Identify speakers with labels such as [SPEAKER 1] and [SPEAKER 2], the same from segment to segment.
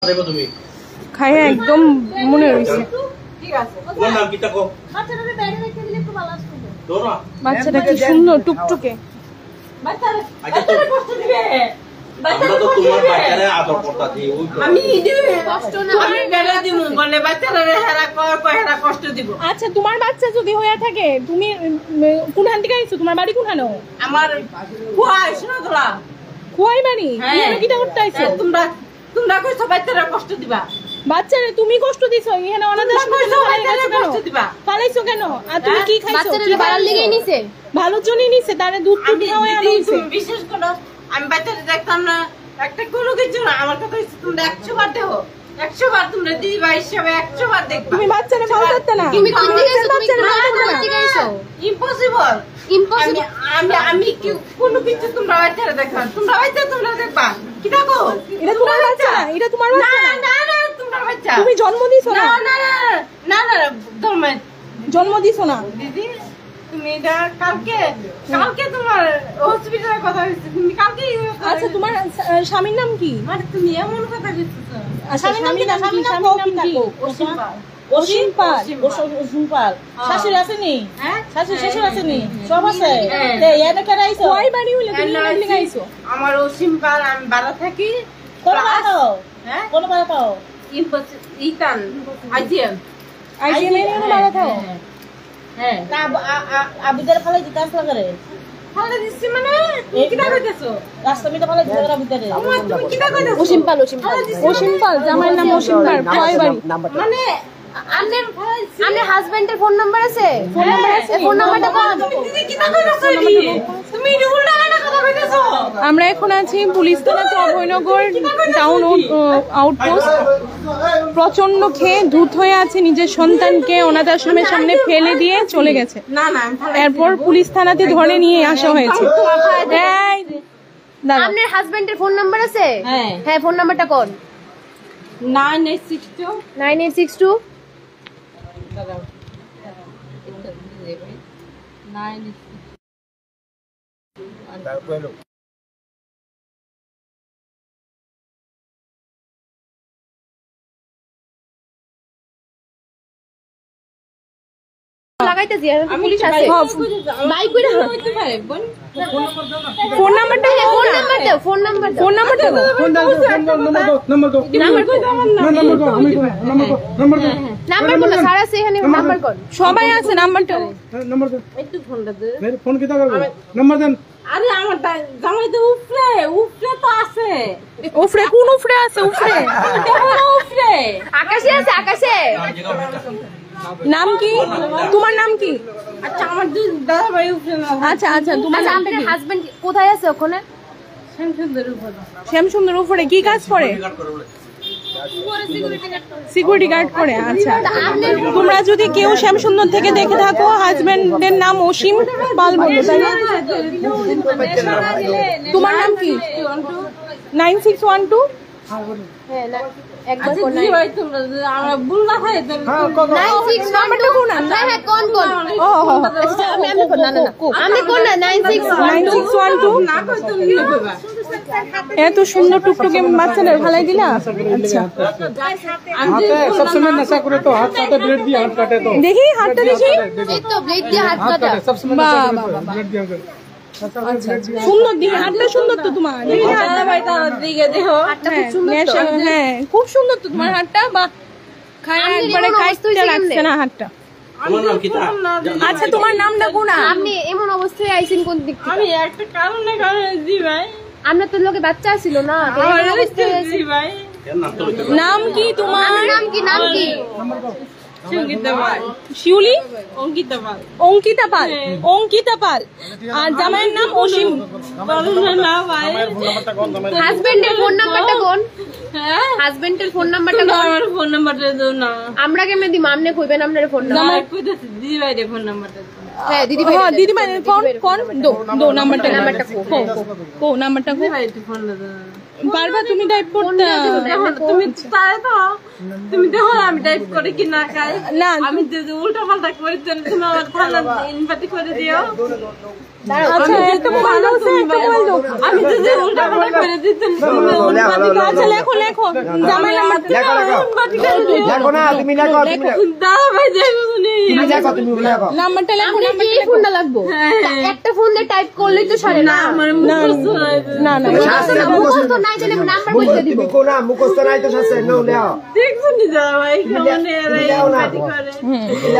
[SPEAKER 1] তুমি
[SPEAKER 2] খাইয়ে একদম মনে হইছে।
[SPEAKER 1] ঠিক আছে তোমার নাম কি তাকো বাচ্চাটাকে বাইরে রেখে দিলে একটু ভালো আসবে দোরা
[SPEAKER 2] বাচ্চাটা কি সুন্দর টুকটুকে
[SPEAKER 1] বাচ্চারা কষ্ট দিবে বাচ্চারা তো তোমার বাচ্চারে আদর করতা দি ওই আমি কষ্ট না আমি বেলা দিমু বলে বাচ্চারা হেরা হেরা কষ্ট দিব।
[SPEAKER 2] আচ্ছা তোমার বাচ্চা যদি হইয়া থাকে তুমি কোনখান থেকে আইছো? তোমার বাড়ি কোনখানে?
[SPEAKER 1] আমার খুয়াই শোনা তোলা
[SPEAKER 2] খুয়াই বাড়ি। এখানে কিটা করতে আইছো?
[SPEAKER 1] তোমরা কইছো বাচ্চারা কষ্ট দিবা।
[SPEAKER 2] বাচ্চারে তুমি কষ্ট দিছো, এখানে অনাথ আশ্রমে কষ্ট দিবা পালাইছো কেন? আর তুমি কি খাইছো?
[SPEAKER 3] বাচ্চারা ভালো লেগেই নিছে,
[SPEAKER 2] ভালোর জন্যই নিছে। তারে দুধ টুধ খাওয়াই আনছে।
[SPEAKER 1] তুমি বিশেষ করে আমি বাচ্চাদের দেখতাম না একটা কোনো কিছু না। আমার কথা হচ্ছে তোমরা 100 বার দেখো, 100 বার তোমরা দিবা হিসাবে 100 বার দেখবা।
[SPEAKER 2] তুমি বাচ্চারে ভালো করতে না।
[SPEAKER 3] তুমি কোন দিকে আইছো? বাচ্চারে ভালো করতে আইছো?
[SPEAKER 1] Impossible impossible. আমি কি কোনো কিছু তোমরা বাচ্চারা দেখবা? তোমরা বাচ্চা তোমরা দেখবা কি দেখো?
[SPEAKER 2] এটা তোমার বাচ্চা না, এটা তোমার বাচ্চা না।
[SPEAKER 1] না না তোমরা বাচ্চা
[SPEAKER 2] তুমি জন্ম দিছো না।
[SPEAKER 1] না না না না
[SPEAKER 2] জন্ম দিছো না
[SPEAKER 1] দিদি। তুমি এটা কালকে তোমার হসপিটালের কথা হইছে, তুমি কালকে।
[SPEAKER 2] আচ্ছা তোমার স্বামীর নাম কি?
[SPEAKER 1] মানে তুমি এমন কথা কইছো।
[SPEAKER 2] আচ্ছা স্বামীর নাম কি? স্বামীর নাম কি? অসীম পাল। অসীম পাল শাশুড়ি আছে নি? হ্যাঁ শাশুড়ি শ্বশুর আছে নি? সব আছে। তে এনে কেন আইছো? কই বাড়ি হইলো তুমি এনে আইছো?
[SPEAKER 1] আমার অসীম পাল। আমি বাড়া থাকি।
[SPEAKER 2] কোন বাড়াও? হ্যাঁ কোন বাড়াও?
[SPEAKER 1] ইতান আইজিএম
[SPEAKER 2] এনে বাড়া থাও।
[SPEAKER 1] হ্যাঁ
[SPEAKER 2] তা আবিদার ফালে দিতে আসলা করে
[SPEAKER 1] ফালে দিছি। মানে তুমি কি কইতেছো?
[SPEAKER 2] রাস্তামিটা ফালে দিতে করা ভিতরে
[SPEAKER 1] তুমি কি কইতেছো?
[SPEAKER 3] অসীম পাল।
[SPEAKER 2] অসীম পাল জামাইয়ের নাম অসীম পাল। কয় বাড়ি?
[SPEAKER 1] মানে
[SPEAKER 3] আপনার হাজবেন্ডের ফোন নাম্বার আছে?
[SPEAKER 2] ফোন নাম্বার আছে?
[SPEAKER 3] ফোন নাম্বারটা বল।
[SPEAKER 1] তুমি কি কইতেছো? তুমি উল্টা কথা কইতেছো।
[SPEAKER 2] আমরা এখন আছি পুলিশ থানা অভয়নগর টাউন আউটপোস্ট। প্রচন্ড খেয়ে ধূত হয়ে আছে, নিজের সন্তানকে অনাথ আশ্রমের সামনে ফেলে দিয়ে চলে গেছে।
[SPEAKER 1] না না
[SPEAKER 2] এরপর পুলিশ থানাতে ধরে নিয়ে আসা হয়েছে।
[SPEAKER 3] আপনার হাজবেন্ডের ফোন নাম্বার আছে?
[SPEAKER 1] হ্যাঁ
[SPEAKER 3] হ্যাঁ ফোন নাম্বারটা কোন?
[SPEAKER 1] 9862
[SPEAKER 3] 9862 লাগাইতেছি। পুলিশ আছে। বাইক কইরা
[SPEAKER 1] হইতে পারে বোন।
[SPEAKER 2] ফোন নাম্বারটা
[SPEAKER 3] ফোন নাম্বার দাও। ফোন নাম্বার দাও।
[SPEAKER 2] ফোন নাম্বারটা
[SPEAKER 3] নাম্বার কোন? স্যার আছে এখানে। নাম্বার কোন?
[SPEAKER 2] সবাই আছে। নাম্বারটা
[SPEAKER 1] একটু ফোনটা দে।
[SPEAKER 4] ফোন কিটা করব? নাম্বার দেন।
[SPEAKER 1] আরে আমার জামাই তো উফরে তো আছে।
[SPEAKER 2] উফরে কোন উফরে আছে? উফরে
[SPEAKER 1] উফরে
[SPEAKER 3] আকাশে আছে। আকাশে
[SPEAKER 2] নাম কি? তোমার নাম কি?
[SPEAKER 1] আচ্ছা আমার দাদা ভাই উফরে না।
[SPEAKER 2] আচ্ছা আচ্ছা তোমার নাম
[SPEAKER 3] আপনার হাজবেন্ড কোথায় আছে? ওখানে
[SPEAKER 1] শ্যামসুন্দর উপরে।
[SPEAKER 2] শ্যামসুন্দর উপরে কি কাজ করে? সিকিউরিটি গার্ড করে। আচ্ছা তোমরা যদি কেউ শ্যামসুন্দর থেকে দেখে থাকো, হাজবেন্ডের নাম অসীম পাল বলে, তাই না? তোমার নাম কি? 9612
[SPEAKER 3] হ্যাঁ না একবার
[SPEAKER 1] আচ্ছা
[SPEAKER 3] কোন?
[SPEAKER 1] জি ভাই তোমরা আমরা ভুল না খাই তো
[SPEAKER 3] 96 নাম্বারটা কোন? হ্যাঁ হ্যাঁ কোন কোন?
[SPEAKER 2] ও
[SPEAKER 3] আচ্ছা আমি কোন? না না না আমি কোন না
[SPEAKER 2] 9612
[SPEAKER 1] না কই তুমি নিয়ে কইবা।
[SPEAKER 2] এত সুন্দর টুকটুকে বাচ্চাদের ভালাই দিলা। আচ্ছা
[SPEAKER 1] আমি
[SPEAKER 4] सबसे नशा करे तो हाथ काटे, ब्लेड दिए हाथ काटे तो
[SPEAKER 2] দেখি হাতটা দেখি।
[SPEAKER 3] এই তো ব্লেড দিয়ে হাত কাটা।
[SPEAKER 4] सबसे नशा करे ब्लेड दिया कर।
[SPEAKER 2] সুন্দর দিকে হাতটা সুন্দর তো তোমার।
[SPEAKER 1] দাদা ভাই তার দিকে দেখো।
[SPEAKER 2] হ্যাঁ খুব সুন্দর তো তোমার হাতটা। বা খায় একবারে কাইটটা লাগছে না হাতটা।
[SPEAKER 1] তোমার নাম কি?
[SPEAKER 2] আচ্ছা তোমার নামটা কোন?
[SPEAKER 3] আপনি এমন অবস্থায় আইছেন কোন দিক থেকে?
[SPEAKER 1] আমি একটা কারণে জি ভাই।
[SPEAKER 3] আপনার তো লোকে বাচ্চা ছিল না?
[SPEAKER 1] আমার জি ভাই।
[SPEAKER 2] নাম কি তোমার?
[SPEAKER 3] নাম কি? নাম কি?
[SPEAKER 1] সঙ্গীতা ভাই।
[SPEAKER 2] শিউলি?
[SPEAKER 1] অঙ্কিতা ভাই।
[SPEAKER 2] অঙ্কিতা পাল। অঙ্কিতা পাল। আর জামাইয়ের নাম অসীম।
[SPEAKER 1] না ভাই।
[SPEAKER 3] হাজবেন্ডের ফোন নাম্বারটা কোন?
[SPEAKER 1] হ্যাঁ
[SPEAKER 3] হাজবেন্ডের ফোন নাম্বারটা কোন?
[SPEAKER 1] আমার ফোন নাম্বারটা দাও না।
[SPEAKER 3] আমরা কেমনে দিম? আপনি কইবেন আপনার ফোন নাম্বার।
[SPEAKER 1] জামাই কইতাছে দিদি ভাই রে ফোন নাম্বারটা দাও।
[SPEAKER 3] হ্যাঁ দিদি ভাই।
[SPEAKER 2] হ্যাঁ দিদি ভাই কোন কোন দো নাম্বারটা।
[SPEAKER 3] নাম্বারটা
[SPEAKER 2] কো নাম্বারটা কো।
[SPEAKER 1] দিদি ভাই একটু ফোন দাও।
[SPEAKER 2] পারবা তুমি টাইপ করতে?
[SPEAKER 1] তুমি তাই তো তুমি দেখো আমি টাইপ করে কি না খাই
[SPEAKER 2] না
[SPEAKER 1] আমি যদি উল্টা পাল্টা করে দিলে তুমি আমার থানা ইনভাইট করে দিও।
[SPEAKER 2] আচ্ছা এত মোবাইল আছে, এত মোবাইল দাও।
[SPEAKER 1] আমি যদি উল্টা পাল্টা করে দিতেন
[SPEAKER 2] আচ্ছা লেখো লেখো, জামাই নাম্বার
[SPEAKER 5] লেখো না, তুমি লেখো, তুমি লেখো,
[SPEAKER 1] দাদা ভাই দেখো
[SPEAKER 5] তুমি লেখো, তুমি লেখো।
[SPEAKER 2] নাম্বারটা লেখো।
[SPEAKER 3] আপনার কি ফোনটা লাগবো? একটা ফোন দিয়ে টাইপ করলেই তো সারে না।
[SPEAKER 1] আমার
[SPEAKER 2] না না না
[SPEAKER 5] শাস্ত্রে
[SPEAKER 3] মুখস্থ নাই জানি নাম্বার বলতে দিব।
[SPEAKER 5] তুমি কোনা মুখস্থ নাই তো শাস্ত্রে নাও লেও।
[SPEAKER 1] দেখছো নি দাদা ভাই কেমন এরা ইনভাইট করে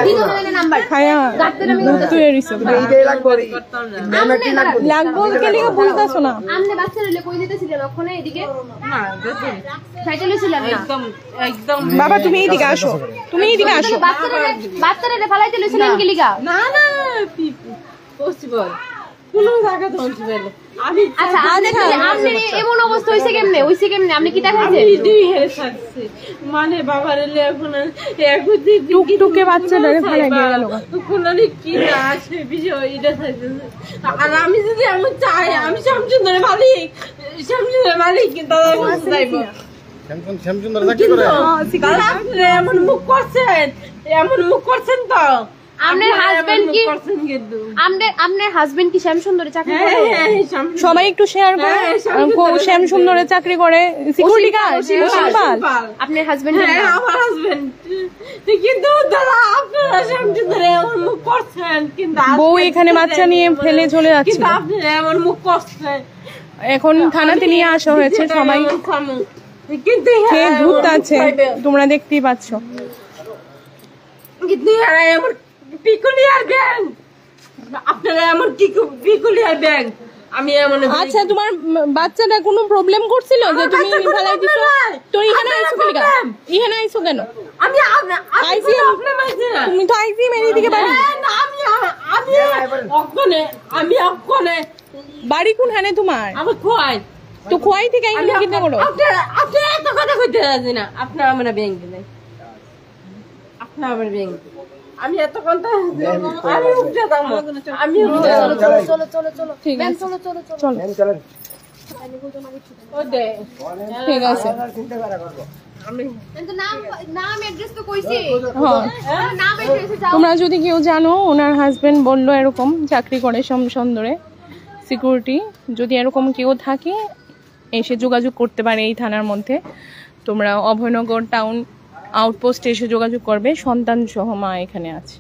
[SPEAKER 3] দিন মানে নাম্বার
[SPEAKER 2] খায়া
[SPEAKER 3] ডাক্তার আমি
[SPEAKER 2] মুক্ত হয়ে রইছো।
[SPEAKER 5] এইটাই লাগবে,
[SPEAKER 1] করতাম না
[SPEAKER 5] নামে কি লাগবে?
[SPEAKER 2] লাগবো কে লিখে বলতাছো না?
[SPEAKER 3] আমনে বাচ্চা রেলে কই দিতেছিলেন ওখানে এদিকে
[SPEAKER 1] না দেখো
[SPEAKER 3] সাইকেলে ছিলেন না
[SPEAKER 1] একদম একদম
[SPEAKER 2] বাবা তুমি এইদিকে আসো, তুমি এইদিকে আসো।
[SPEAKER 3] বাচ্চা রেলে ফালাইতে লইছিলেন কি লিগা?
[SPEAKER 1] না না পসিবল কোন জায়গা তো পসিবল আমি
[SPEAKER 3] আচ্ছা আপনি এমন অবস্থা হইছে কেমনে? হইছে কেমনে? আপনি কি দেখাইছেন?
[SPEAKER 1] দুই হেরে থাকছে মানে বাবার এলে এখন একদি
[SPEAKER 2] টুকটুকে বাচ্চাটারে ফেলে দিয়ে গেল।
[SPEAKER 1] কোন কি না আসে বিষয় এটা থাকছে। আর আমি যদি আমি চাই আমি শ্যামসুন্দরের মালিক, শ্যামসুন্দরের মালিক কিন্তু চাইবো
[SPEAKER 4] শ্যামসুন্দর চাকরি করে।
[SPEAKER 1] দাদা আপনি এমন মুখ করছেন তো
[SPEAKER 3] আপনার হাজবেন্ড কি
[SPEAKER 1] করছেন কিন্তু
[SPEAKER 3] আপনার হাজবেন্ড কি শ্যামসুন্দরে চাকরি করে?
[SPEAKER 2] সবাই একটু শেয়ার করো। শ্যাম সুন্দরে চাকরি করে, সিকিউরিটি গার্ড, অসীমপাল।
[SPEAKER 3] আপনার হাজবেন্ড
[SPEAKER 1] আমার হাজবেন্ড কিন্তু দাদা আপনারা শ্যামসুন্দরে এমন মুখ করছেন কিন্তু
[SPEAKER 2] বউ এখানে বাচ্চা নিয়ে ফেলে চলে যাচ্ছে।
[SPEAKER 1] কিন্তু আপনি এমন মুখ করছেন
[SPEAKER 2] এখন থানাতে নিয়ে আসা হয়েছে, সবাই
[SPEAKER 1] কিন্তু
[SPEAKER 2] খেয়ে ঘুরতে আছে, তোমরা দেখতেই পাচ্ছ।
[SPEAKER 1] কিন্তু এমন পিকুলিয়ার ব্যাংক আপনারা এমন কি পিকুলিয়ার ব্যাংক আমি এমন
[SPEAKER 2] আচ্ছা তোমার বাচ্চাটা কোনো প্রবলেম করছিল যে তুমি ফেলাই দিছো? তো এখানে আইছো কেন? এখানে আইছো কেন?
[SPEAKER 1] আমি
[SPEAKER 2] আইসি তুমি তো আইসি মেরি দিকে বাড়ি।
[SPEAKER 1] আমি অক্ষণে
[SPEAKER 2] বাড়ি কোনখানে তোমার?
[SPEAKER 1] আমার খোয়াই
[SPEAKER 2] তো খোয়াই থেকে আইনি কিনা করো?
[SPEAKER 1] আপনার এত কথা কইতে রাজি না। আপনার আমার ব্যাংক দিলেন, আপনার আমার ব্যাংক আমি এত কথা আমি উঠে যাবো, আমি উঠে যাবো।
[SPEAKER 3] চলো চলো চলো
[SPEAKER 2] ঠিক আছে
[SPEAKER 3] চলো চলো চলো
[SPEAKER 2] চলো
[SPEAKER 5] চলেন,
[SPEAKER 1] ও দে
[SPEAKER 2] ঠিক আছে।
[SPEAKER 5] চিন্তা করা করবো।
[SPEAKER 1] আমি
[SPEAKER 3] কিন্তু নাম অ্যাড্রেস তো কইছি।
[SPEAKER 2] হ্যাঁ
[SPEAKER 3] নাম অ্যাড্রেসে যাও।
[SPEAKER 2] তোমরা যদি কেউ জানো ওনার হাজবেন্ড বললো এরকম চাকরি করে সুন্দরে সিকিউরিটি, যদি এরকম কেউ থাকে এসে যোগাযোগ করতে পারে এই থানার মধ্যে। তোমরা অভয়নগর টাউন আউটপোস্টে এসে যোগাযোগ করবে, সন্তান সহ মা এখানে আছে।